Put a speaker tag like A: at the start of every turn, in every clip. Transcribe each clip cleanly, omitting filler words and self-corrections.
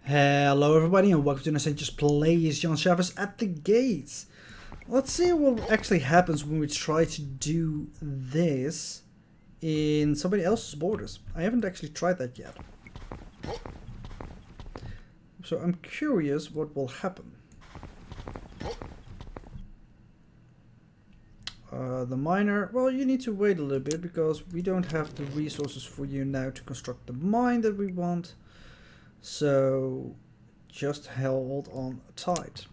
A: Hello everybody and welcome to Innocent Just Plays John Shafer's at the gates. Let's see what actually happens when we try to do this in somebody else's borders. I haven't actually tried that yet. So I'm curious what will happen. The miner, well, you need to wait a little bit because we don't have the resources for you now to construct the mine that we want. So just hold on tight.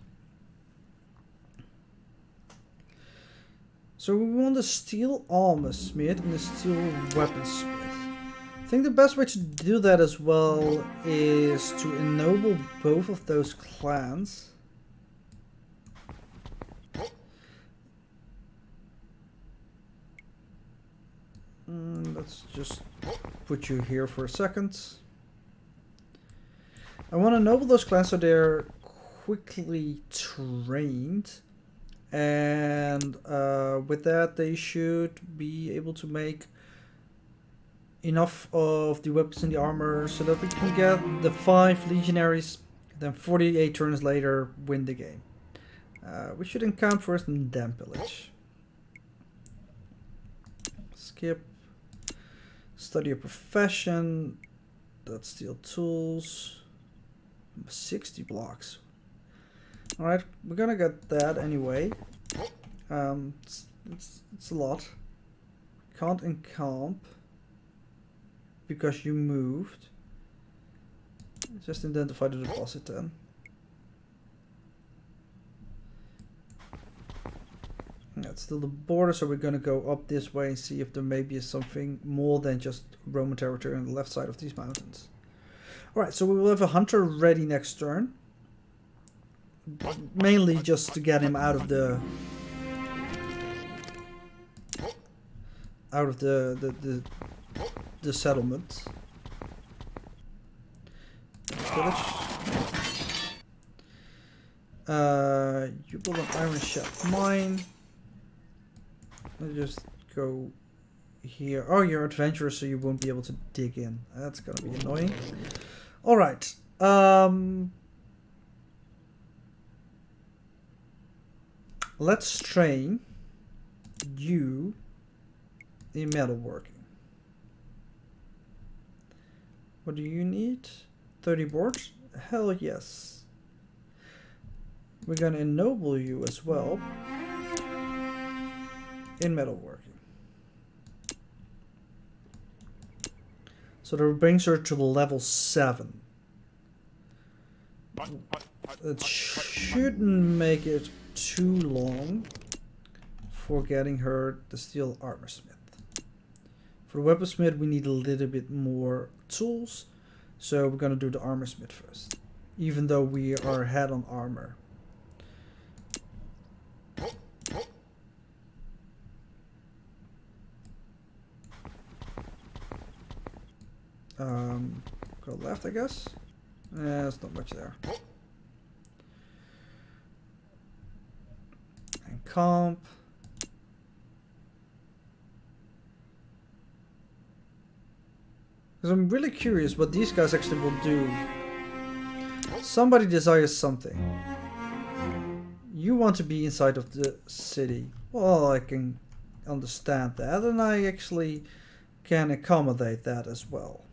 A: So we want a steel armor smith and a steel weaponsmith. I think the best way to do that as well is to ennoble both of those clans. Let's just put you here for a second. I want to ennoble those clans so they're quickly trained. And with that they should be able to make enough of the weapons and the armor so that we can get the 5 legionaries, then 48 turns later win the game. We should encamp first and then pillage. Skip. Study a profession. That's steel tools. 60 blocks. Alright, we're gonna get that anyway. It's a lot. Can't encamp because you moved. Just identify the deposit then. That's still the border, so we're gonna go up this way and see if there maybe is something more than just Roman territory on the left side of these mountains. Alright, so we will have a hunter ready next turn. Mainly just to get him out of the settlement. You build an iron shaft mine. Let's just go here. Oh, you're adventurous, so you won't be able to dig in. That's gonna be annoying. All right. Let's train you in metalworking. What do you need? 30 boards? Hell yes. We're gonna ennoble you as well in metalworking. So that brings her to level 7. It shouldn't make it too long for getting her the steel armor smith. For the weaponsmith we need a little bit more tools, so we're gonna do the armor smith first, even though we are ahead on armor. Go left, I guess. There's not much there. And comp. Because I'm really curious what these guys actually will do. Somebody desires something. You want to be inside of the city. Well, I can understand that, and I actually can accommodate that as well.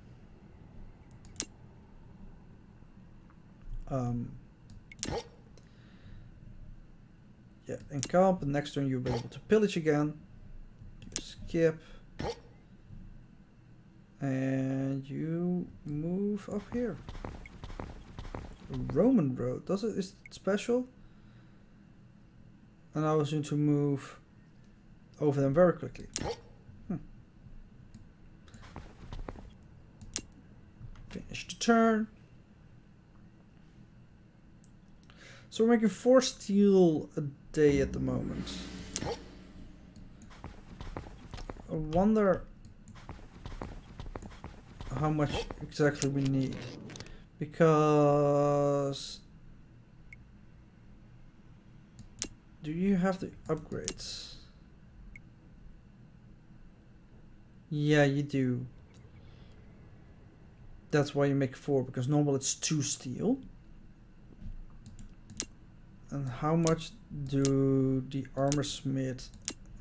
A: Yeah, encamp, and next turn you'll be able to pillage again. You skip. And you move up here. Roman road, is it special? And I was going to move over them very quickly. Finish the turn. So we're making 4 steel a day at the moment. I wonder how much exactly we need, because do you have the upgrades? Yeah, you do. That's why you make 4, because normal it's 2 steel. And how much do the armor smith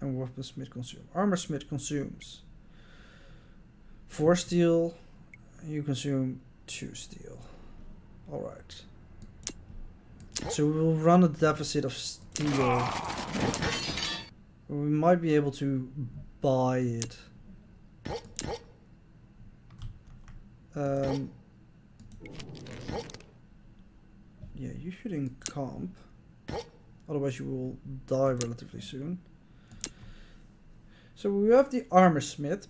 A: and weaponsmith consume? Armor smith consumes 4 steel. You consume 2 steel. Alright. So we will run a deficit of steel. We might be able to buy it. Yeah, you should encamp. Otherwise you will die relatively soon. So we have the armor smith.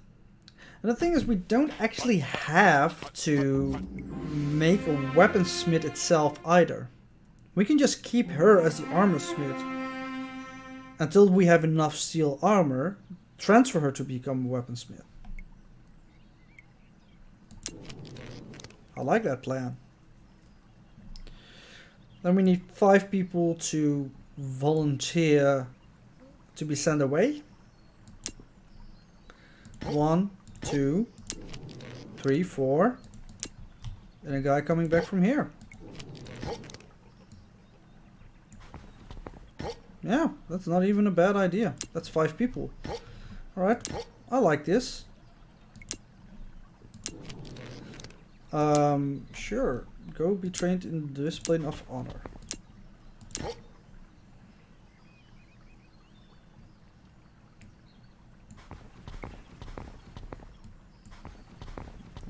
A: And the thing is, we don't actually have to make a weaponsmith itself either. We can just keep her as the armor smith until we have enough steel armor, transfer her to become a weaponsmith. I like that plan. Then we need 5 people to volunteer to be sent away. 1, 2, 3, 4. And a guy coming back from here. Yeah, that's not even a bad idea. That's 5 people. Alright, I like this. Sure. Go be trained in the discipline of honor.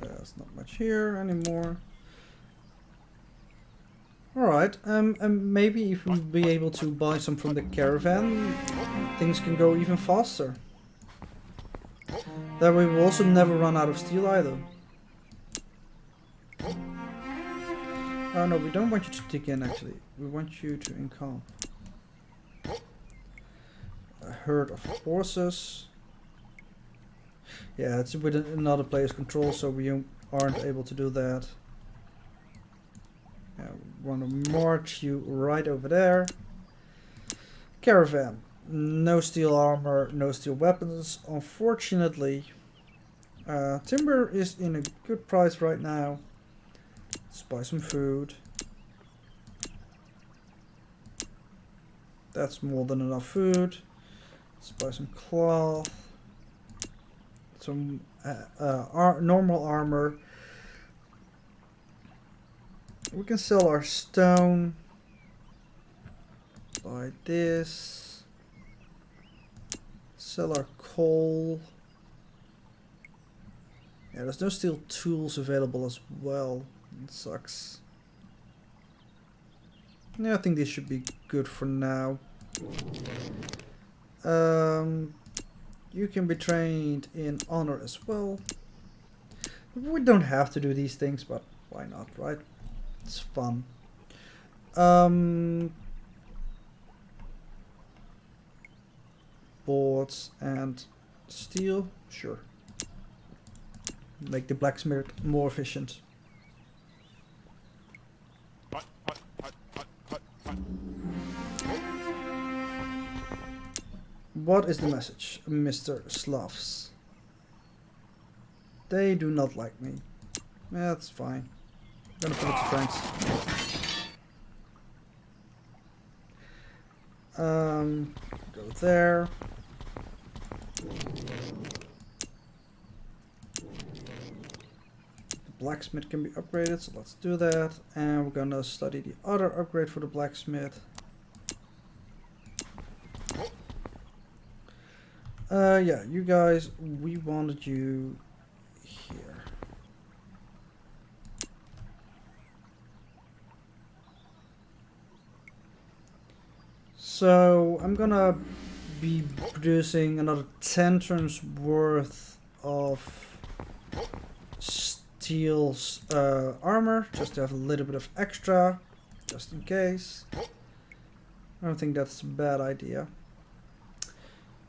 A: There's not much here anymore. Alright, and maybe if we'll be able to buy some from the caravan, things can go even faster. That way we'll also never run out of steel either. Oh no, we don't want you to dig in actually. We want you to encamp. A herd of horses. Yeah, it's within another player's control, so we aren't able to do that. Yeah, we want to march you right over there. Caravan. No steel armor, no steel weapons. Unfortunately, timber is in a good price right now. Let's buy some food. That's more than enough food. Let's buy some cloth. Some normal armor. We can sell our stone. Buy this. Sell our coal. Yeah, there's no steel tools available as well. It sucks. Yeah, I think this should be good for now. You can be trained in honor as well. We don't have to do these things, but why not, right? It's fun. Boards and steel, sure. Make the blacksmith more efficient. What is the message, Mr. Slavs? They do not like me. Yeah, that's fine. I'm gonna put it to Franks. Go there. The blacksmith can be upgraded, so let's do that. And we're gonna study the other upgrade for the blacksmith. Yeah, you guys, we wanted you here. So I'm gonna be producing another 10 turns worth of steel armor, just to have a little bit of extra, just in case. I don't think that's a bad idea.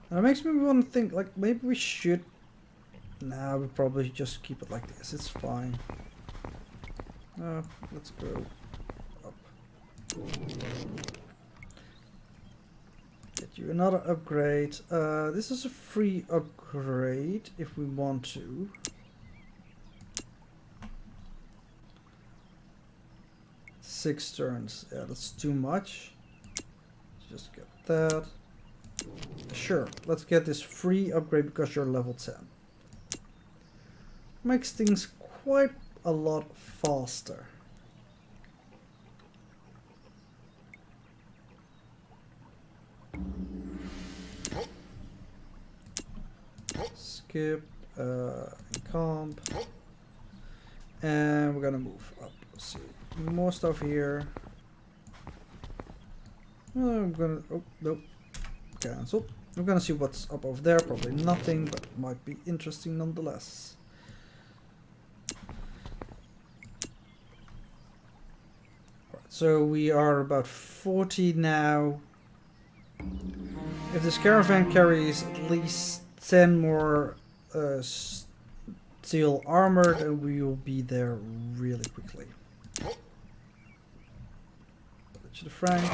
A: And it makes me want to think, like, maybe we should... Nah, we probably just keep it like this. It's fine. Let's go up. Get you another upgrade. This is a free upgrade if we want to. 6 turns. Yeah, that's too much. Just get that. Sure, let's get this free upgrade because you're level 10. Makes things quite a lot faster. Skip, comp, and we're gonna move up. Let's see, more stuff here. I'm gonna, oh, nope, cancel. We're gonna see what's up over there, probably nothing, but might be interesting nonetheless. Right, so we are about 40 now. If this caravan carries at least 10 more steel armor, then we will be there really quickly. Pillage the Franks.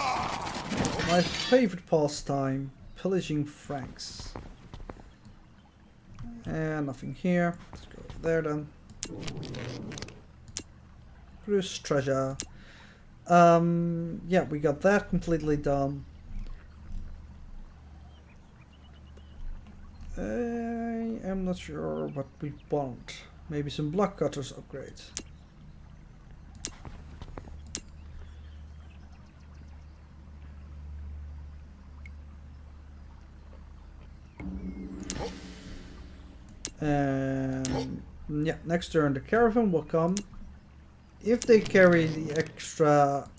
A: My favorite pastime, pillaging Franks. And nothing here. Let's go over there then. Produce treasure. Yeah, we got that completely done. I am not sure what we want. Maybe some block cutters upgrade. And yeah, next turn the caravan will come. If they carry the extra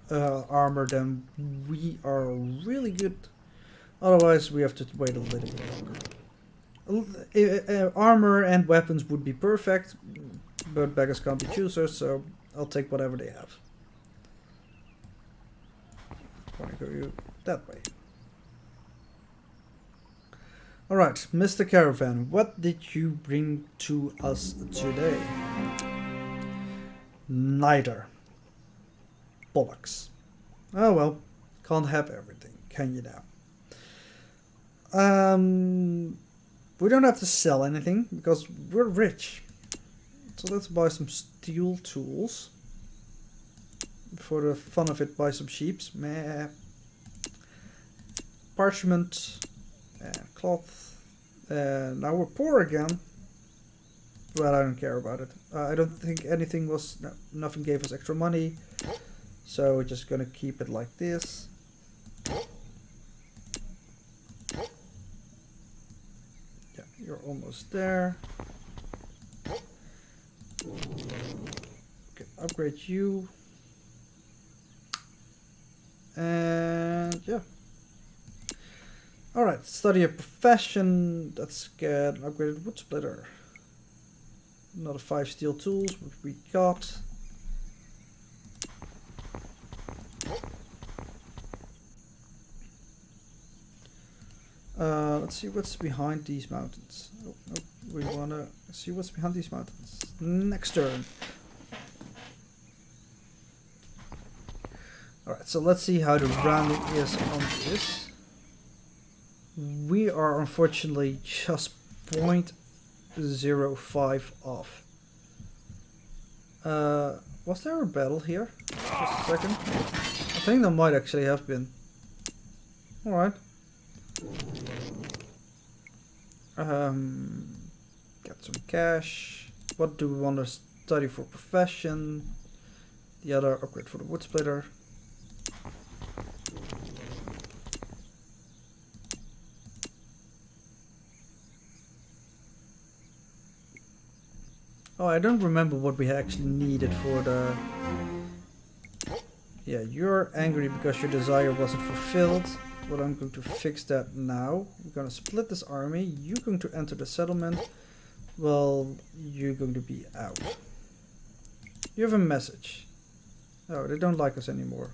A: armor, then we are really good. Otherwise, we have to wait a little bit longer. Armor and weapons would be perfect, but beggars can't be choosers, so I'll take whatever they have. I want to go that way. Alright, Mr. Caravan, what did you bring to us today? Neither. Bollocks. Oh well, can't have everything, can you now? We don't have to sell anything because we're rich. So let's buy some steel tools. For the fun of it, buy some sheeps. Meh. Parchment. And cloth. And now we're poor again. Well, I don't care about it. I don't think anything was... No, nothing gave us extra money. So we're just gonna keep it like this. You're almost there. Okay, upgrade you. And yeah. Alright, study a profession. Let's get an upgraded wood splitter. Another 5 steel tools, which we got. Let's see what's behind these mountains. Oh, no, we wanna see what's behind these mountains. Next turn. Alright, so let's see how the rounding is on this. We are unfortunately just 0.05 off. Was there a battle here? Just a second. I think there might actually have been. Alright. Get some cash. What do we want to study for profession? The other upgrade for the wood splitter. Oh, I don't remember what we actually needed for the... Yeah, you're angry because your desire wasn't fulfilled. Well, I'm going to fix that now. We're going to split this army. You're going to enter the settlement. Well, you're going to be out. You have a message. Oh, they don't like us anymore.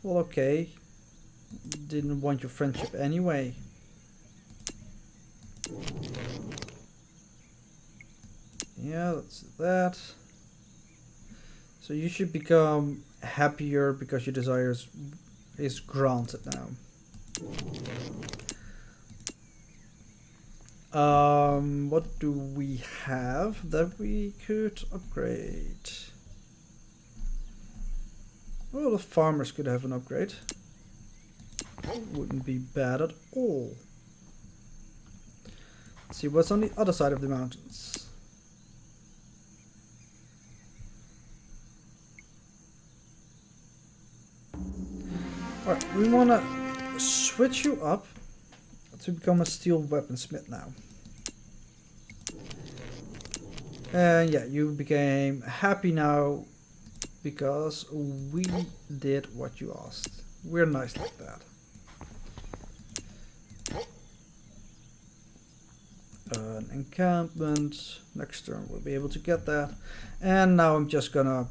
A: Well, okay. Didn't want your friendship anyway. Yeah, that's that. So you should become happier because your desires is granted now. What do we have that we could upgrade? Well, the farmers could have an upgrade. Wouldn't be bad at all. Let's see what's on the other side of the mountains. Alright, we want to switch you up to become a steel weaponsmith now. And yeah, you became happy now because we did what you asked. We're nice like that. An encampment. Next turn we'll be able to get that. And now I'm just gonna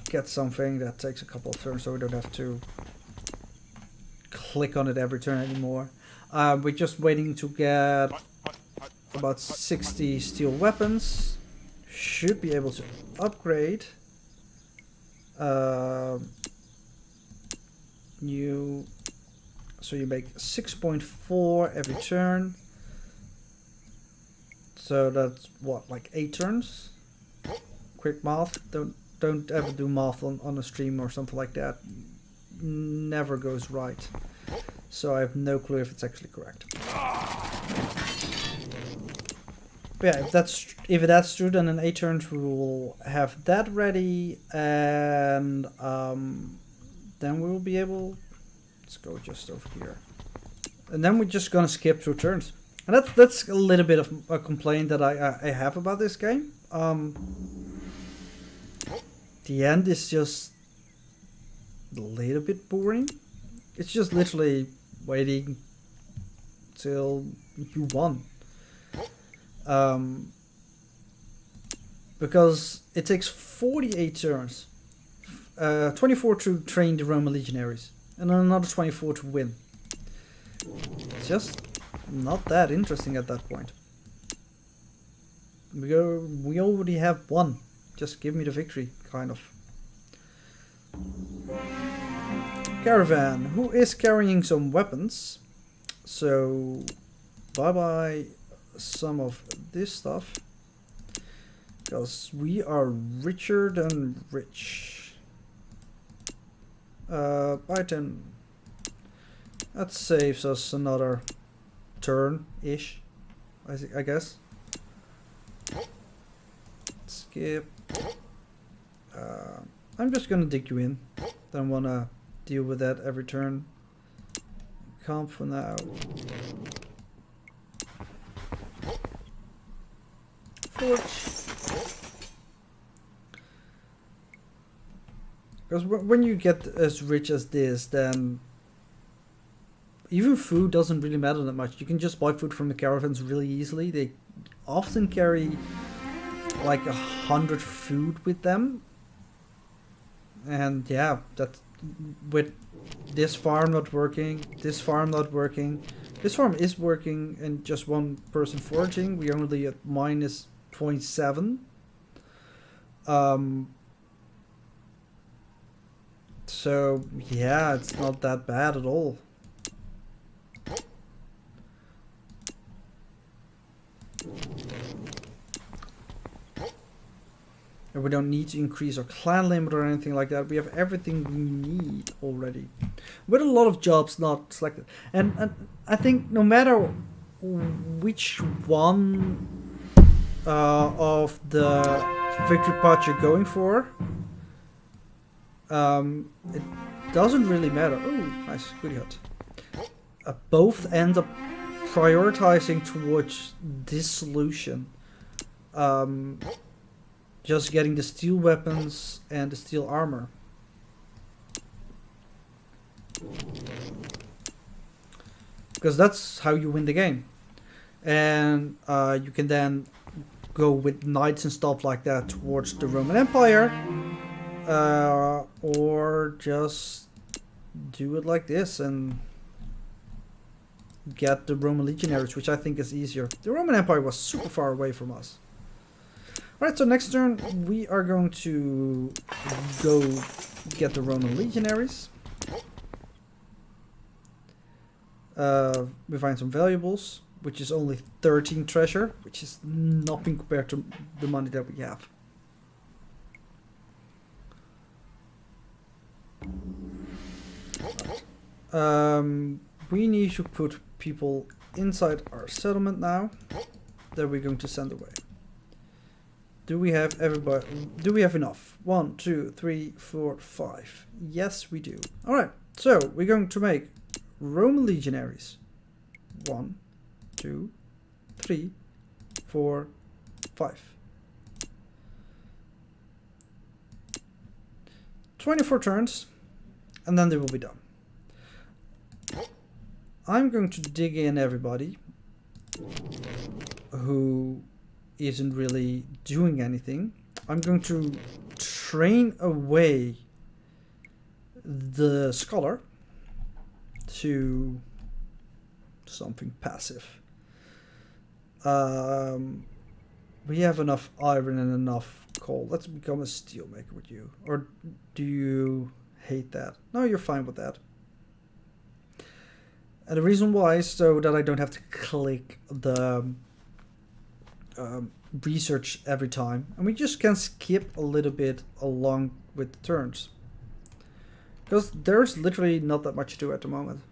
A: get something that takes a couple of turns so we don't have to click on it every turn anymore. We're just waiting to get about 60 steel weapons. Should be able to upgrade. So you make 6.4 every turn. So that's what, like 8 turns? Quick math. Don't ever do math on a stream or something like that. Never goes right. So I have no clue if it's actually correct. But yeah, if that's true, then in 8 turns we will have that ready, and then we will be able. Let's go just over here, and then we're just gonna skip 2 turns. And that's a little bit of a complaint that I have about this game. The end is just a little bit boring. It's just literally waiting till you won. Because it takes 48 turns, 24 to train the Roman legionaries, and then another 24 to win. It's just not that interesting at that point. We already have won. Just give me the victory, kind of. Caravan, who is carrying some weapons. So, bye-bye some of this stuff. Because we are richer than rich. Buy 10. That saves us another turn-ish, I guess. Skip. I'm just gonna dig you in. Don't wanna deal with that every turn. Camp for now. Because when you get as rich as this, then even food doesn't really matter that much. You can just buy food from the caravans really easily. They often carry like 100 food with them. And yeah, that with this farm not working, this farm not working. This farm is working and just one person foraging. We're only at minus 0.7. So yeah, it's not that bad at all. And we don't need to increase our clan limit or anything like that. We have everything we need already. With a lot of jobs not selected. And I think no matter which one of the victory path you're going for, it doesn't really matter. Oh, nice, goody hut. Both end up prioritizing towards this solution. Just getting the steel weapons and the steel armor. Because that's how you win the game. And you can then go with knights and stuff like that towards the Roman Empire. Or just do it like this and get the Roman legionaries, which I think is easier. The Roman Empire was super far away from us. Alright, so next turn we are going to go get the Roman legionaries. We find some valuables. which is only 13 treasure, which is nothing compared to the money that we have. We need to put people inside our settlement now that we're going to send away. Do we have everybody? Do we have enough? 1, 2, 3, 4, 5. Yes, we do. All right. So we're going to make Roman legionaries. 1, 2, 3, 4, 5. 24 turns, and then they will be done. I'm going to dig in everybody who isn't really doing anything. I'm going to train away the scholar to something passive. We have enough iron and enough coal. Let's become a steelmaker with you. Or do you hate that? No, you're fine with that. And the reason why is so that I don't have to click the research every time. And we just can skip a little bit along with the turns. Because there's literally not that much to do at the moment.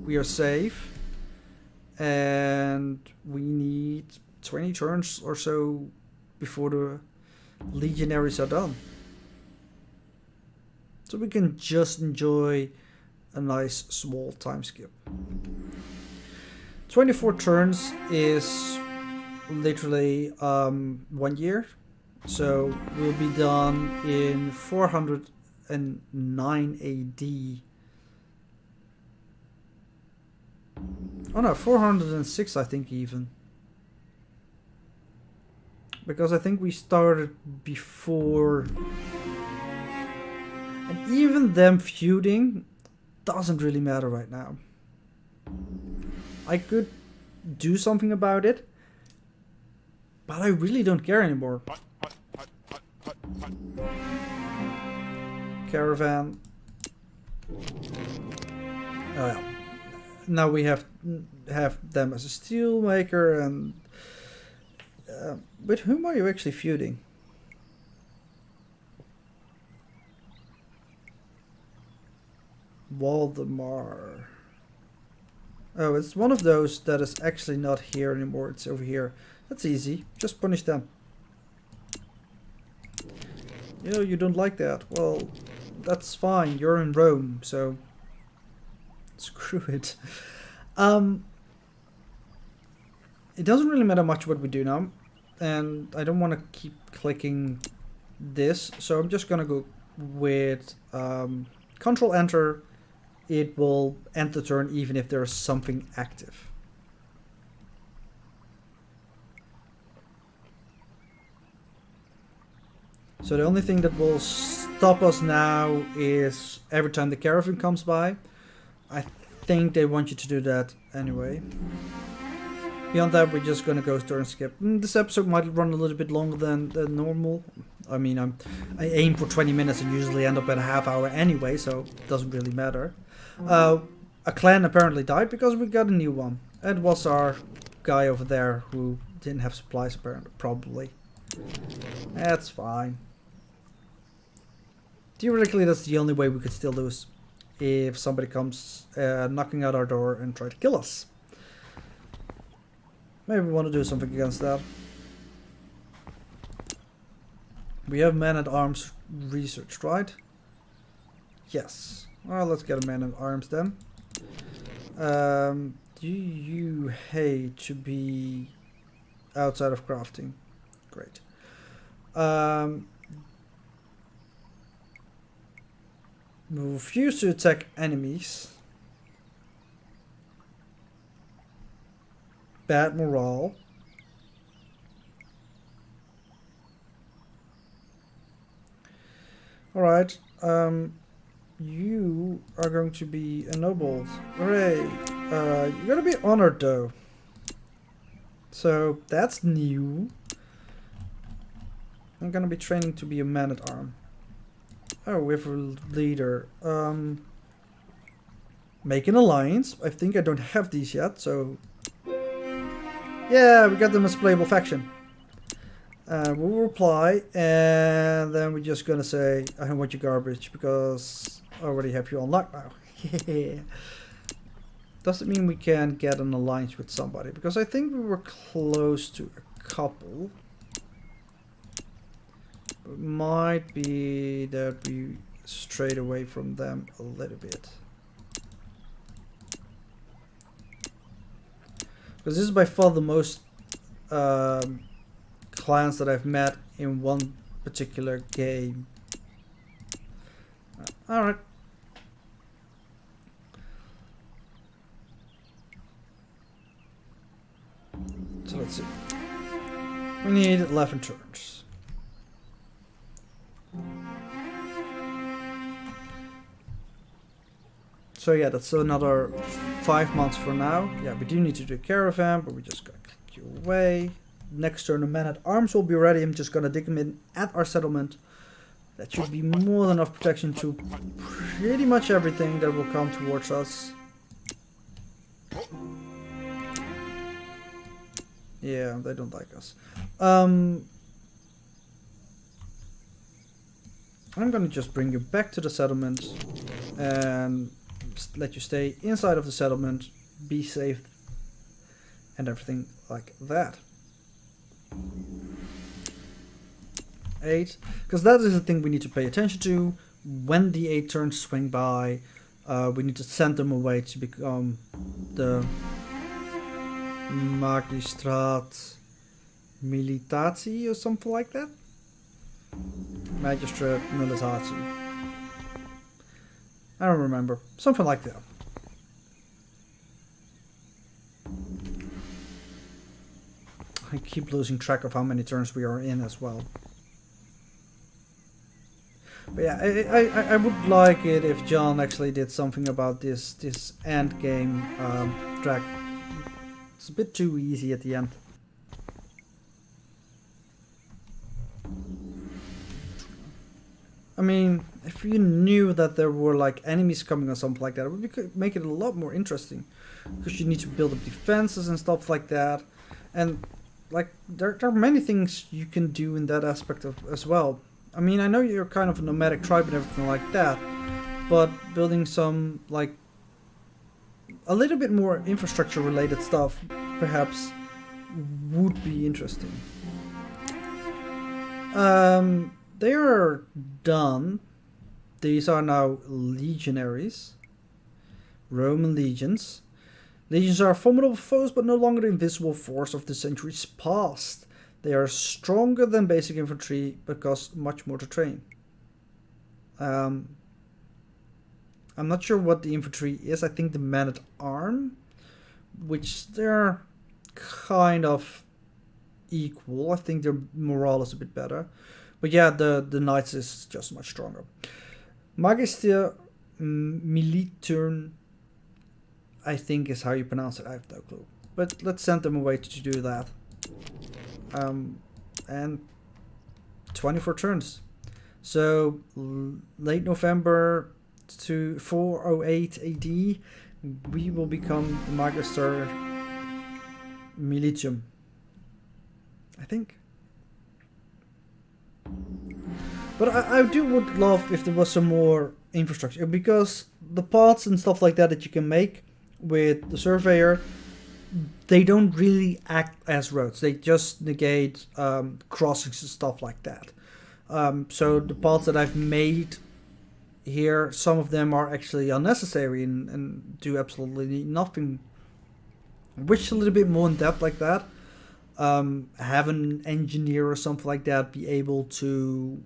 A: We are safe. And we need 20 turns or so before the legionaries are done. So we can just enjoy a nice small time skip. 24 turns is literally 1 year. So we'll be done in 409 AD. Oh no, 406 I think even. Because I think we started before. And even them feuding doesn't really matter right now. I could do something about it, but I really don't care anymore. Caravan. Oh yeah. Now we have them as a steel maker, and with whom are you actually feuding? Waldemar. Oh, it's one of those that is actually not here anymore. It's over here. That's easy. Just punish them. You know, you don't like that. Well, that's fine. You're in Rome, so screw it. It doesn't really matter much what we do now. And I don't want to keep clicking this. So I'm just going to go with Control Enter. It will end the turn even if there is something active. So the only thing that will stop us now is every time the caravan comes by. I think they want you to do that anyway. Beyond that, we're just going to go turn skip. This episode might run a little bit longer than normal. I mean, I aim for 20 minutes and usually end up at a half hour anyway, so it doesn't really matter. A clan apparently died because we got a new one. It was our guy over there who didn't have supplies apparently, probably. That's fine. Theoretically, that's the only way we could still lose. If somebody comes knocking at our door and try to kill us. Maybe we want to do something against that. We have man-at-arms researched, right? Yes. Well, let's get a man-at-arms then. Do you hate to be outside of crafting? Great. We refuse to attack enemies. Bad morale. Alright, you are going to be ennobled. Hooray! You're gonna be honored though. So that's new. I'm gonna be training to be a man-at-arm. Oh, we have a leader. Make an alliance. I think I don't have these yet, so Yeah, we got them as playable faction. We'll reply, and then we're just gonna say, I don't want your garbage because I already have you unlocked now. Doesn't mean we can get an alliance with somebody, because I think we were close to a couple. It might be that we strayed away from them a little bit. Because this is by far the most clans that I've met in one particular game. Alright. So let's see. We need 11 turns. So yeah, that's another 5 months for now. Yeah, we do need to do a caravan, but we just gotta click you away. Next turn, the men-at-arms will be ready. I'm just gonna dig them in at our settlement. That should be more than enough protection to pretty much everything that will come towards us. Yeah, they don't like us. I'm gonna just bring you back to the settlement and let you stay inside of the settlement, be safe, and everything like that. 8, because that is the thing we need to pay attention to. When the 8 turns swing by, we need to send them away to become the Magistraat Militatie or something like that. Magistrate Militatie. I don't remember. Something like that. I keep losing track of how many turns we are in as well. But yeah, I would like it if John actually did something about this end game track. It's a bit too easy at the end. I mean, if you knew that there were like enemies coming or something like that, it would make it a lot more interesting. Because you need to build up defenses and stuff like that. And like there are many things you can do in that aspect of as well. I mean, I know you're kind of a nomadic tribe and everything like that, but building some like a little bit more infrastructure related stuff perhaps would be interesting. They are done. These are now legionaries. Roman legions. Legions are formidable foes, but no longer the invisible force of the centuries past. They are stronger than basic infantry, but cost much more to train. I'm not sure what the infantry is. I think the men-at-arm, which they're kind of equal. I think their morale is a bit better. But yeah, the knights is just much stronger. Magister Militurn, I think is how you pronounce it. I have no clue. But let's send them away to do that. And 24 turns. So late November to 408 AD, we will become the Magister Militium, I think. But I would love if there was some more infrastructure, because the paths and stuff like that you can make with the surveyor, they don't really act as roads. They just negate crossings and stuff like that. So the paths that I've made here, some of them are actually unnecessary and do absolutely nothing. I wish a little bit more in depth like that. Have an engineer or something like that be able to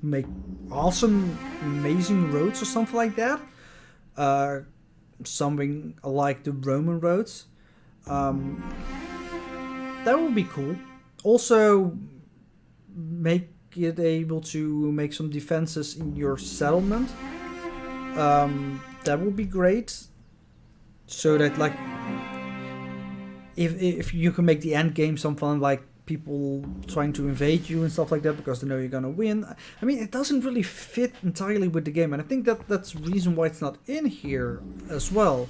A: make awesome, amazing roads or something like that. Something like the Roman roads. That would be cool. Also, make it able to make some defenses in your settlement. That would be great. So that like, if you can make the end game something like people trying to invade you and stuff like that because they know you're gonna win. I mean, it doesn't really fit entirely with the game, and I think that's the reason why it's not in here as well,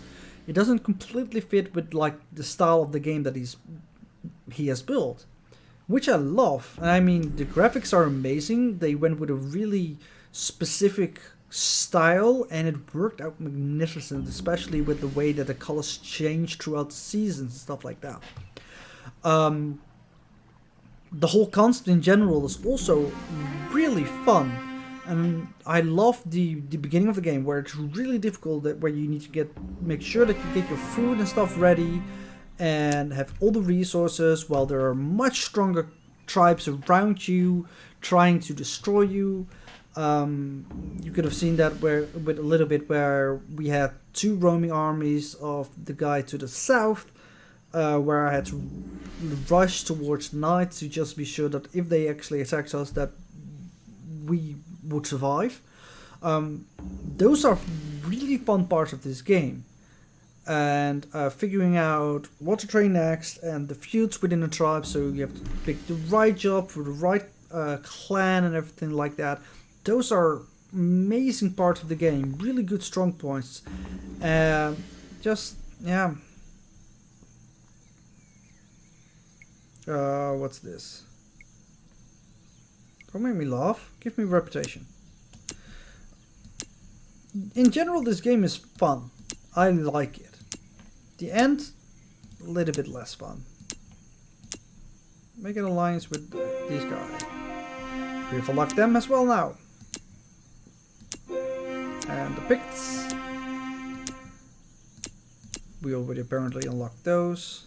A: it doesn't completely fit with like the style of the game that he has built, which I love. And I mean, the graphics are amazing. They went with a really specific style, and it worked out magnificent, especially with the way that the colors change throughout the seasons and stuff like that. The whole concept in general is also really fun, and I love the beginning of the game where it's really difficult, where you need to make sure that you get your food and stuff ready and have all the resources, while there are much stronger tribes around you trying to destroy you. You could have seen that with a little bit where we had 2 roaming armies of the guy to the south, where I had to rush towards night to just be sure that if they actually attacked us, that we would survive. Those are really fun parts of this game, and figuring out what to train next and the feuds within the tribe, so you have to pick the right job for the right clan and everything like that. Those are amazing parts of the game, really good strong points. Just, yeah. What's this? Don't make me laugh. Give me reputation. In general, this game is fun. I like it. The end, a little bit less fun. Make an alliance with these guys. We've unlocked them as well now. And the Picts. We already apparently unlocked those.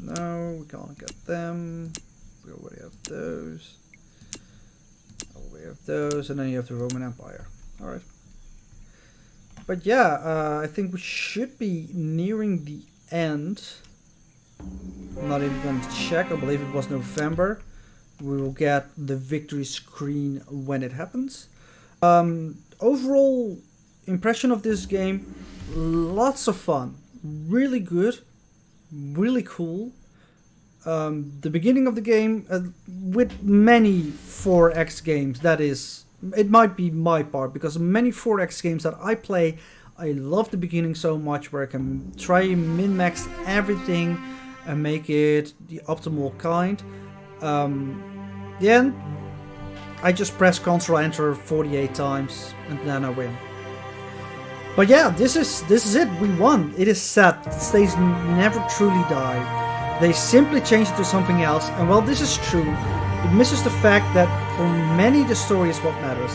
A: No, we can't get them. We already have those. We have those, and then you have the Roman Empire. Alright. But yeah, I think we should be nearing the end. I'm not even going to check. I believe it was November. We will get the victory screen when it happens. Overall impression of this game, lots of fun. Really good. Really cool. The beginning of the game, with many 4X games, that is, it might be my part, because many 4X games that I play, I love the beginning so much, where I can try and min-max everything and make it the optimal kind. The end, I just press Ctrl Enter 48 times and then I win. But yeah, this is it. We won. It is set. The stage never truly died. They simply changed it to something else, and while this is true, it misses the fact that for many the story is what matters.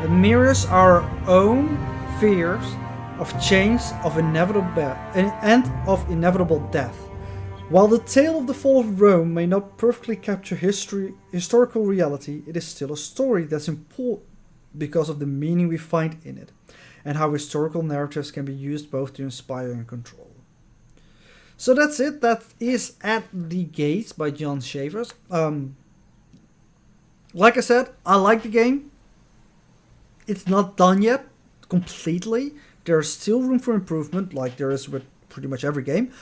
A: It mirrors our own fears of change, of inevitable inevitable death. While the tale of the fall of Rome may not perfectly capture historical reality, it is still a story that's important because of the meaning we find in it, and how historical narratives can be used both to inspire and control. So that's it. That is At the Gates by John Shafer. Like I said, I like the game. It's not done yet completely. There's still room for improvement, like there is with pretty much every game.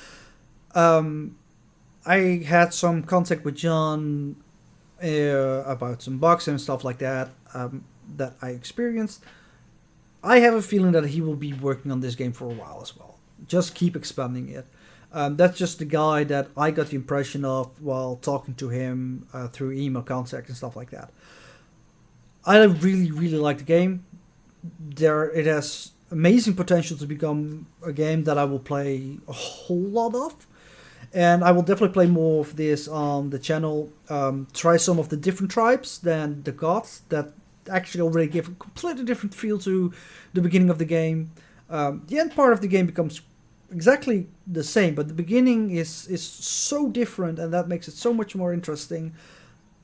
A: I had some contact with John about some bugs and stuff like that that I experienced. I have a feeling that he will be working on this game for a while as well. Just keep expanding it. That's just the guy that I got the impression of while talking to him through email contact and stuff like that. I really, really like the game. It has amazing potential to become a game that I will play a whole lot of. And I will definitely play more of this on the channel. Try some of the different tribes than the Goths that actually already give a completely different feel to the beginning of the game. The end part of the game becomes exactly the same, but the beginning is so different, and that makes it so much more interesting.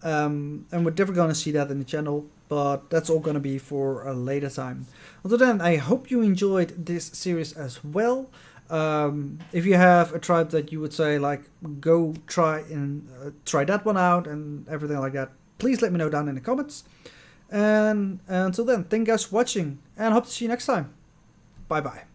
A: And we're definitely going to see that in the channel, but that's all going to be for a later time. Until then, I hope you enjoyed this series as well. If you have a tribe that you would say, like, go try that one out and everything like that, please let me know down in the comments. And until then, thank you guys for watching, and hope to see you next time. Bye bye.